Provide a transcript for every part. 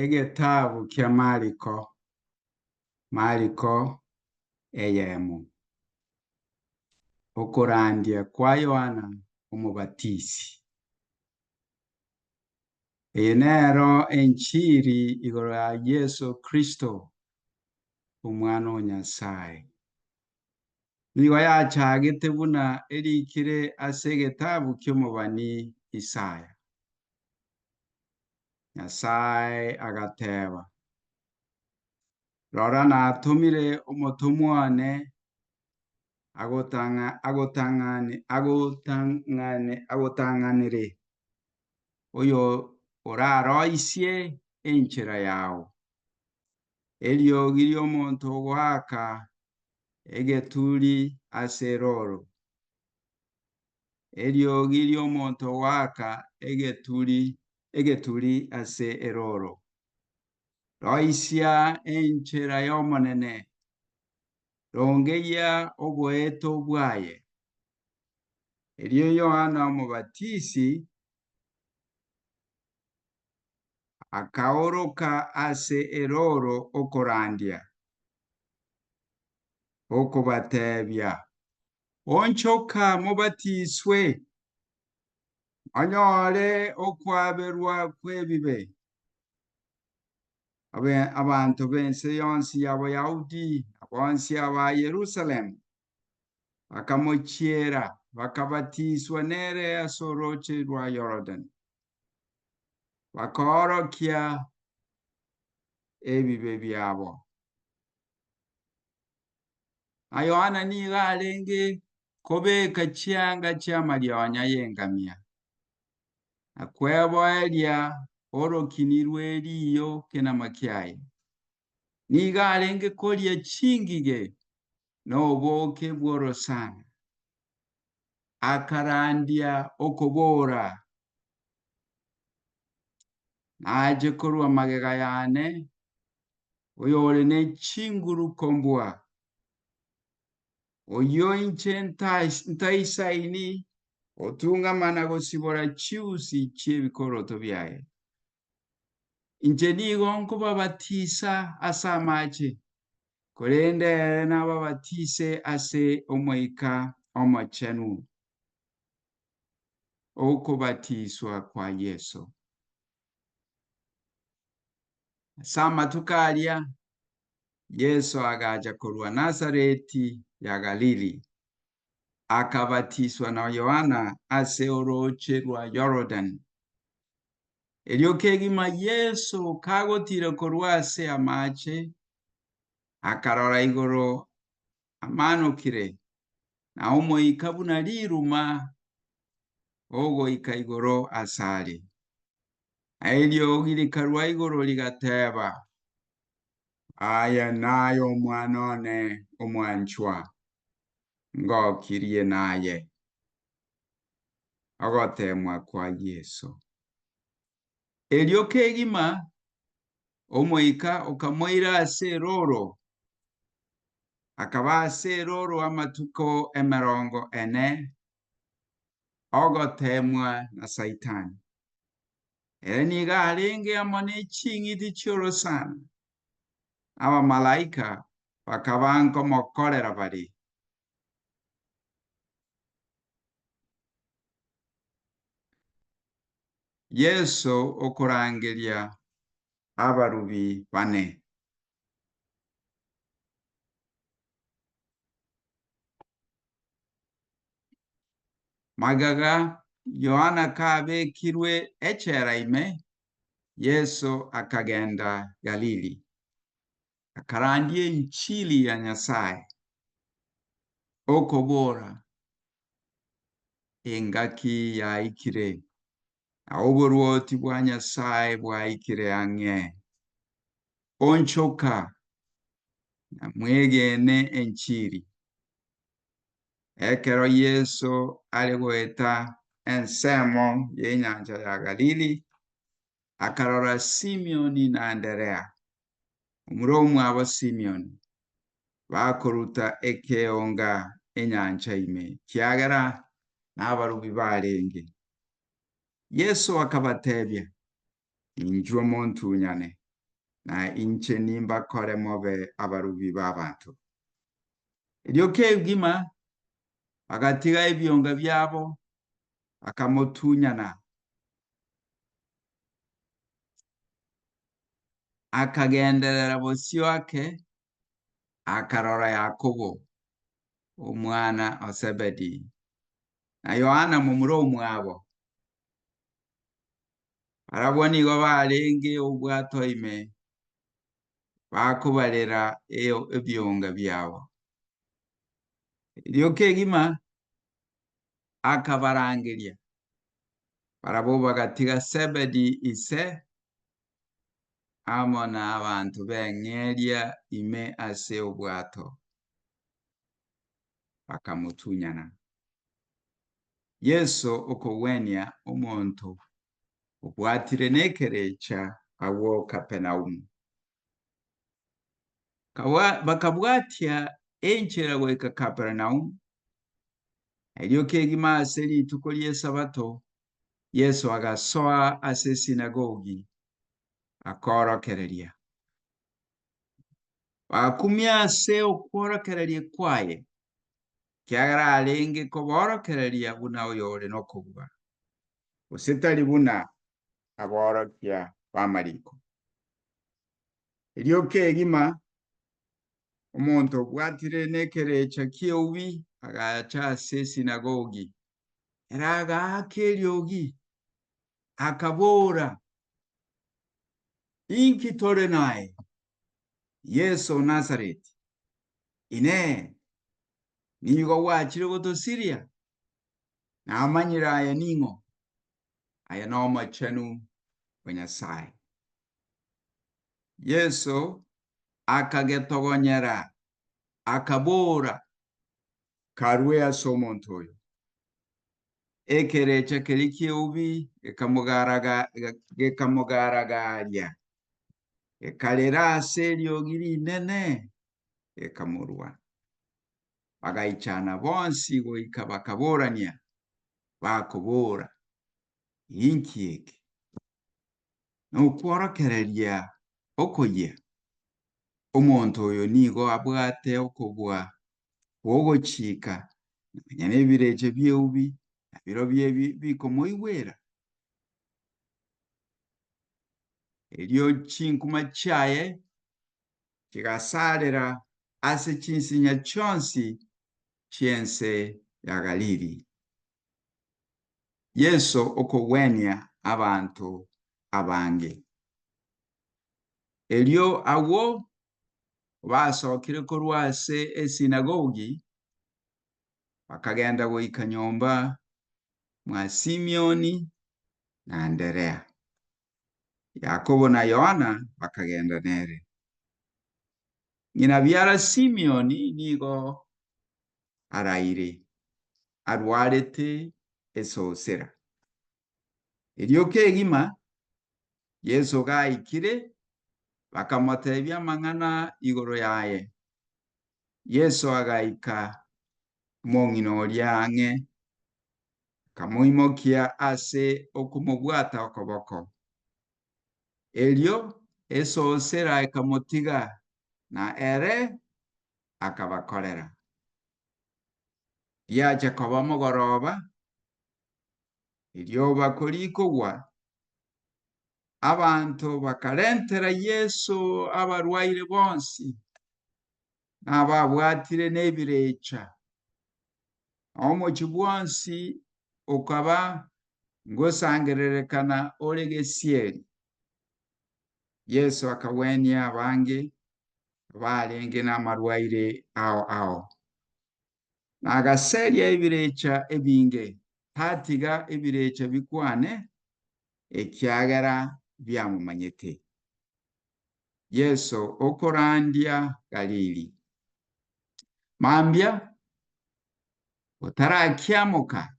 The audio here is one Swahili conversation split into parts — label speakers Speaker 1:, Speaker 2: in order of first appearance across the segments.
Speaker 1: Egetabu kya Mariko eyemu. Okurandya kwa Yohana Omubatiisi. Enero enchiri igoro ya Yesu Kristo umwana wa Nyasaye. Nigo yachagete buna erikire ase egetabu ky'omubani Isaya. Nyasaye agateba, rora natumire omutumwane agotanganire oyo oraroisie enchera yawo. Eriogi ry'omonto ogwaka egeturi ase eroro. Eriogi ry'omonto ogwaka egeturi ase eroro. Roisia enchera y'omonene. Rongeya oboeto bwaye. Erio Yohana Omubatiisi akaoroka ase eroro okorandya. Okobatebya, onchoka mubatiswe, onyore okwaberwa kw'ebibe. Abantu bense yonsi y'Abayahudi abonsi aba Yerusalemu bakamochiera bakabatiswa nere ase oroche rwa Yordan. Bakorokia ebibe byabo. Yohana niga arenge kobeka chianga chiamarionya yengamia. Akweboeria orokinirwe eriyo kenamakiaye. Niga arenge koria chingige noboke bworosana. Akarandia okobora. Naje korwa magega yane oyore ne chinguru kombua. Oyo inche ntaisaini otunga mana gosibora chiusi chiebikoroto byaye. Inche nigo nkobabatisa asa amache. Korende nababatise ase omoika omochenu. Okubatiswa kwa Yesu. Sama tukaria Yesu agaja korwa Nazareti ya Galili. Akabatiswa na Yohana ase oroche rwa Yordan. Erio kegima Yesu kagotire korwa ase amache. Akarora igoro amanukire. Na omoika buna riruma ogoika igoro asari. Erio girikarwa igoro ligateba. Aya nayo mwanone omwanchwa. Ngokirie naye. Agotemwa kwa Yesu. Erio kegima omoika okamoira ase eroro. Akaba ase eroro amatuko 40. Ogotemwa na Saitani. Niga arenge amone chingiti chiorosana. Aba malaika bakabanko mokorera bari. Yesu okurangeria abarubi 4. Magaga Yohana kabekirwe echeraime. Yesu akagenda Galili. Akarandie inchili ya Nyasaye. Okobora. Engaki ya ikire. Oburuoti bwa Nyasaye bwa ikire ang'e. Onchoka. Na mwegene enchiri. Ekero Yesu aligoeta ensemo y'enyanja ya Galili. Akarora Simeoni na Anderea. Umuromu abo Simeoni. Bakoruta ekeonga enyanja ime. Kiagera n'abarubi barenge. Yesu akabatebya. Injwa muntu nyane. na inche nimba kore mobe abarubi b'abantu. Iryo kebwima agatiga ebyonga byabo akamutunyana akagenderera bosi wake akarora Yakobo omwana wa Zebedi na Yohana mumuromu abo arabona igo barenge ubwato ime bakubarera ebyonga byabo. Iryo kegima akabarangiria barabo bagatiga Zebedi ise amona abantu bengeria ime ase ubwato bakamutunyana. Yesu okowenia omonto ubwatire nekerecha awo Kapenaumu. Bakabwatia enchera weka Kapenaumu. Iryo kegima ase rituko ry'esabato Yesu agasoa ase sinagogi akorokereria. Bakumia ase okworokereria kwaye kiagera arenge koborokereria buna oyore no kubuga. Usetari buna aborokia bamariko. Iryo kegima omonto bwatire nekerecha kiobi agacha ase sinagogi. Eraga akeriogi akabora inki tore nae Yesu Nazareth ine nigo wachire gotosiria na amanyira aya ningo aya no machenu Nyasaye. Yesu akagetogonyera akabora karwe ase omonto oyo ekerecha keri kiobi gekamugaragaria ekarera ase eriogi rinene ekamurwa. Bagaichana bonsi goika bakaborania bakobora inki eke nokworokereria okoyia omonto oyo nigo abwate okobwa ogochika nanya nebireche byeubi nabiro bikomoigwera. Iryo chinkuma chaye kigasarera ase chinsinya chonsi chiense ya Galili. Yesu okowenia abantu abange. Iryo awo basokire korwa ase esinagogi bakagenda goika nyomba mwa Simeoni na Anderea. Yakobo na Yohana bakagenda nere. Nyina byara Simeoni nigo araire arwarete esosera. Iryo kegima Yesu gaikire bakamotebia amang'ana igoro yaye. Yesu agaika mong'ina oria ang'e kamuimokia ase okumobwata okoboko. Iryo esosera ekamotiga na ere akabakorera. Yacha koba mogoroba iryo bakorikogwa abantu bakarentera Yesu abarwaire bonsi n'ababwatire nebirecha omochi bwonsi okaba ngosangererekana oregesieri. Yesu akawenia abange barenge n'amarwaire ao nagaseria ebirecha ebinge hatiga ebirecha bikwane ekiagera byamumanyete. Yesu okorandia Galili mambia otarakiamuka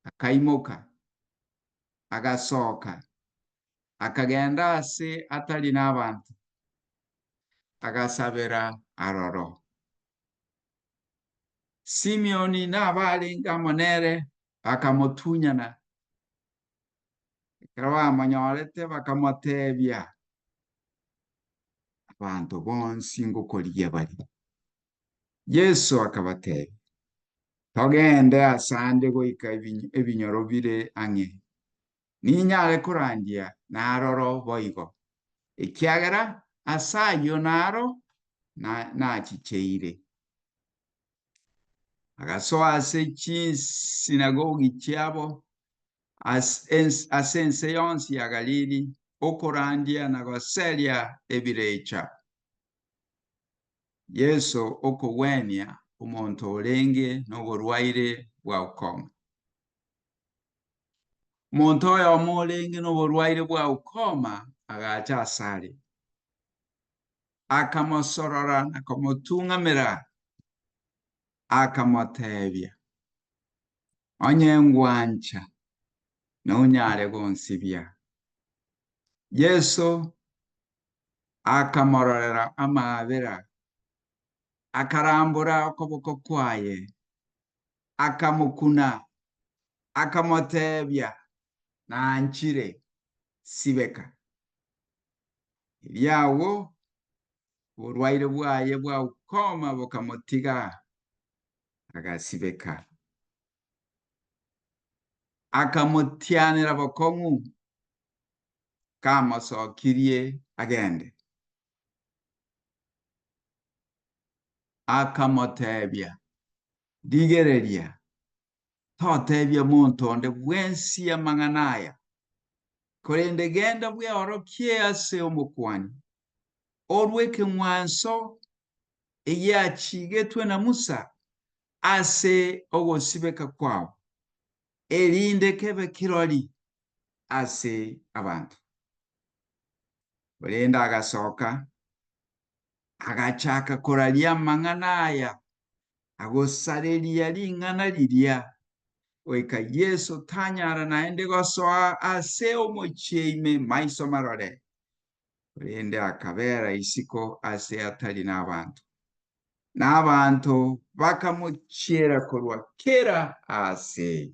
Speaker 1: akaimoka agasoka akagenda ase atari n'abantu agasabera aroro. Simeoni n'abarenga monere bakamutunyana ekero bamonyorete bakamotebia abantu bonsi nk'uko bari. Yesu akabatera togende asande goika ebinyoro bire ang'e ninyare kurangia naroro boigo ekiagera asayo naro nachicheire agasoa ase sinagogi chiabo ase ense yonsi ya Galili okorandia na goseria ebirecha. Yesu okowenia omonto orenge n'oborwaire bwa ukoma. Omonto oyo omorenge n'oborwaire bwa ukoma agacha asare akamosorora akamotung'amira akamotebia onye ngwancha nonyare gonsibia. Yesu akamororera amabera akarambura okoboko kwaye akamukuna akamotebia nanchire sibeka. Iliawo uburwaire bwaye bwa ukoma bukamotiga agasibeka akamotianira bokongu kamosokirie agende akamotebia digereria totebia montonde bwensi amang'anaya korende genda bweorokie ase omokwani orweke mwanso eyachigetwe na Musa ase ogosibeka kwao erinde kebe kirori ase abantu. Orenda agasoka agachaka koraria amang'anaya agosareria ring'ana riria oika Yesu tanyara naende gosoa ase omocheime maiso marore orende akabera isiko ase atari n'abantu bakamuchiera korwa kera ase